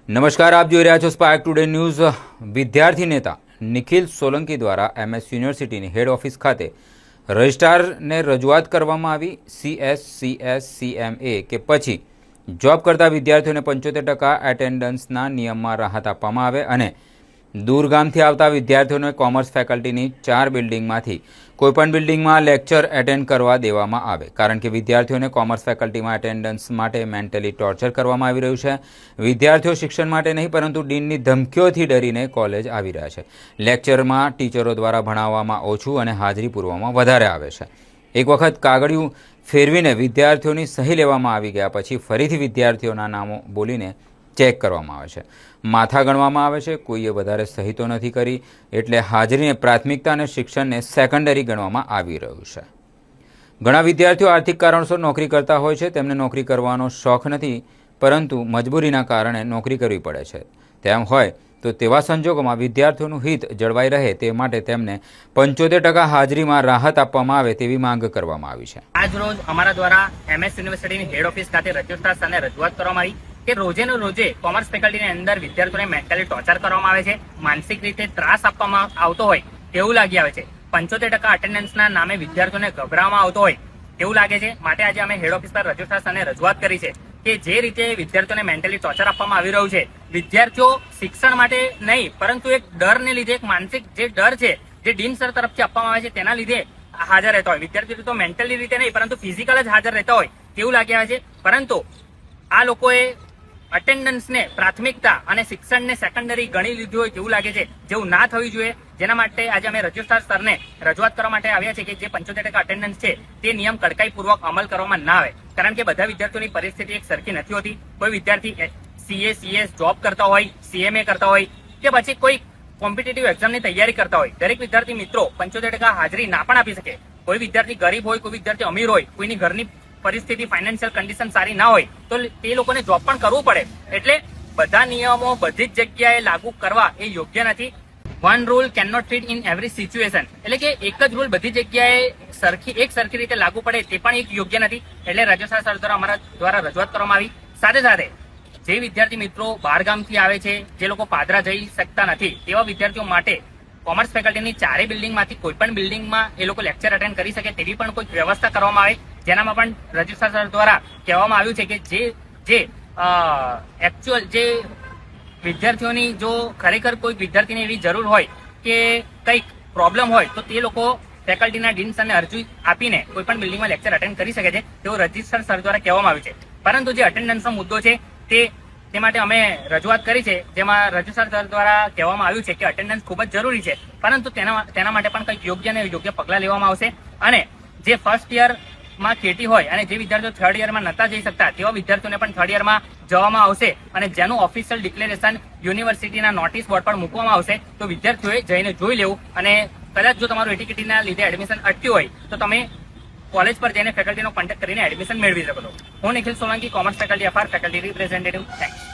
નમસ્કાર, આપ જોઈ રહ્યા છો સ્પાર્ક ટુડે ન્યૂઝ। વિદ્યાર્થી નેતા નિખિલ સોલંકી દ્વારા MS યુનિવર્સિટીની હેડ ઓફિસ ખાતે રજિસ્ટ્રારને રજૂઆત કરવામાં આવી। CSCMA કે પછી જોબ કરતા વિદ્યાર્થીઓને 75% એટેન્ડન્સના નિયમમાં રાહત આપવામાં આવે અને દૂરગામથી આવતા વિદ્યાર્થીઓને કોમર્સ ફેકલ્ટીની 4 બિલ્ડિંગમાંથી કોઈપણ બિલ્ડિંગમાં લેક્ચર એટેન્ડ કરવા દેવામાં આવે, કારણ કે વિદ્યાર્થીઓને કોમર્સ ફેકલ્ટીમાં એટેન્ડન્સ માટે મેન્ટલી ટોર્ચર કરવામાં આવી રહ્યું છે। વિદ્યાર્થીઓ શિક્ષણ માટે નહીં પરંતુ ડીનની ધમકીઓથી ડરીને કોલેજ આવી રહ્યા છે। લેક્ચરમાં ટીચરો દ્વારા ભણાવવામાં ઓછું અને હાજરી પૂરવામાં વધારે આવે છે। એક વખત કાગળિયું ફેરવીને વિદ્યાર્થીઓની સહી લેવામાં આવી ગયા પછી ફરીથી વિદ્યાર્થીઓના નામો બોલીને ચેક કરવામાં આવે છે, માથા ગણવામાં આવે છે। કોઈએ વધારે સહી તો નથી કરી, એટલે હાજરીને પ્રાથમિકતા અને શિક્ષણને સેકન્ડરી ગણવામાં આવી રહ્યું છે। ઘણા વિદ્યાર્થીઓ આર્થિક કારણોસર નોકરી કરતા હોય છે, તેમને નોકરી કરવાનો શોખ નથી પરંતુ મજબૂરીના કારણે નોકરી કરવી પડે છે। તેમ હોય તો તેવા સંજોગોમાં વિદ્યાર્થીઓનું હિત જળવાઈ રહે તે માટે તેમને 75% હાજરીમાં રાહત આપવામાં આવે તેવી માંગ કરવામાં આવી છે। આજ રોજ અમારા દ્વારા MS યુનિવર્સિટીની હેડ ઓફિસ ખાતે રજિસ્ટ્રાર સામે રજૂઆત કરવામાં આવી કે રોજેનો રોજે કોમર્સ ફેકલ્ટીની અંદર વિદ્યાર્થીઓને મેન્ટલી ટોર્ચર કરવામાં આવે છે, માનસિક રીતે ત્રાસ આપવામાં આવતો હોય તેવું લાગી આવે છે। 75% અટેન્ડન્સના નામે વિદ્યાર્થીઓને ગભરાવવામાં આવતો હોય તેવું લાગે છે। માટે આજે અમે હેડ ઓફિસ પર રજિસ્ટ્રાર સામે રજૂઆત કરી છે કે જે રીતે વિદ્યાર્થીઓને મેન્ટલી ટોર્ચર આપવામાં આવી રહ્યું છે, વિદ્યાર્થીઓ શિક્ષણ માટે નહીં પરંતુ એક ડરને લીધે, એક માનસિક જે ડર છે જે ડીન સર તરફથી આપવામાં આવે છે તેના લીધે હાજર રહેતા હોય। વિદ્યાર્થીઓ તો મેન્ટલી રીતે નહીં પરંતુ ફિઝિકલ જ હાજર રહેતા હોય તેવું લાગી આવે છે, પરંતુ આ લોકોએ અટેન્ડન્સને પ્રાથમિકતા અને શિક્ષણને સેકન્ડરી ગણી લીધું હોય તેવું લાગે છે, જેવું ના થવું જોઈએ। જેના માટે આજે અમે રજિસ્ટ્રાર સરને રજૂઆત કરવા માટે આવ્યા છે કે જે 75% અટેન્ડન્સ છે તે નિયમ કડકાઈપૂર્વક અમલ કરવામાં ના આવે, કારણ કે બધા વિદ્યાર્થીઓની પરિસ્થિતિ એક સરખી નથી હોતી। કોઈ વિદ્યાર્થી CA, CS જોબ કરતા હોય, CMA કરતા હોય કે પછી કોઈ કોમ્પિટિટિવ એક્ઝામની તૈયારી કરતા હોય, દરેક વિદ્યાર્થી મિત્રો 75% હાજરી ના પણ આપી શકે। કોઈ વિદ્યાર્થી ગરીબ હોય, કોઈ વિદ્યાર્થી અમીર હોય, કોઈની ઘરની પરિસ્થિતિ ફાઇનાન્શિયલ કન્ડિશન સારી ના હોય તો તે લોકોને જોબ પણ કરવું પડે, એટલે બધા નિયમો બધી જ જગ્યાએ લાગુ કરવા એ યોગ્ય નથી। One rule can not fit in every situation, એટલે કે એક જ રૂલ બધી જગ્યાએ એક સરખી રીતે લાગુ પડે તે પણ એક યોગ્ય નથી। એટલે રજિસ્ટ્રાર સર દ્વારા અમારા દ્વારા રજૂઆત કરવામાં આવી। સાથે સાથે જે વિદ્યાર્થી મિત્રો બહાર ગામથી આવે છે, જે લોકો પાદરા જઈ શકતા નથી, તેવા વિદ્યાર્થીઓ માટે કોમર્સ ફેકલ્ટીની 4 બિલ્ડિંગમાંથી કોઈ પણ બિલ્ડિંગમાં એ લોકો લેક્ચર અટેન્ડ કરી શકે તેવી પણ કોઈ વ્યવસ્થા કરવામાં આવે, જેનામાં પણ રજિસ્ટ્રાર સર દ્વારા કહેવામાં આવ્યું છે કે જે એકચ્યુઅલ જે વિદ્યાર્થીઓની જો ખરેખર કોઈ વિદ્યાર્થીને એવી જરૂર હોય કે કંઈક પ્રોબ્લેમ હોય તો તે લોકો ફેકલ્ટીના ડીન સરને અરજી આપીને કોઈ પણ બિલ્ડિંગમાં લેક્ચર અટેન્ડ કરી શકે છે તેવું રજિસ્ટ્રાર સર દ્વારા કહેવામાં આવ્યું છે। પરંતુ જે અટેન્ડન્સનો મુદ્દો છે તે માટે અમે રજૂઆત કરી છે, જેમાં રજિસ્ટ્રાર સર દ્વારા કહેવામાં આવ્યું છે કે અટેન્ડન્સ ખૂબ જ જરૂરી છે, પરંતુ તેના માટે પણ કંઈક યોગ્ય અને યોગ્ય પગલાં લેવામાં આવશે। અને જે ફર્સ્ટ યરમાં કેટી હોય અને જે વિદ્યાર્થીઓ થર્ડ યરમાં નતા જઈ શકતા તેવા વિદ્યાર્થીઓને પણ થર્ડ યરમાં જવામાં આવશે અને જેનું ઓફિશિયલ ડિક્લેરેશન યુનિવર્સિટીના નોટિસ બોર્ડ પર મૂકવામાં આવશે, તો વિદ્યાર્થીઓએ જઈને જોઈ લેવું। અને કદાચ જો તમારું એટીકેટીના લીધે એડમિશન અટક્યું હોય તો તમે કોલેજ પર જઈને ફેકલ્ટીનો કોન્ટેક્ટ કરીને એડમિશન મેળવી શકો છો। હું Nikhil Solanki, commerce faculty FR faculty representative. Thanks.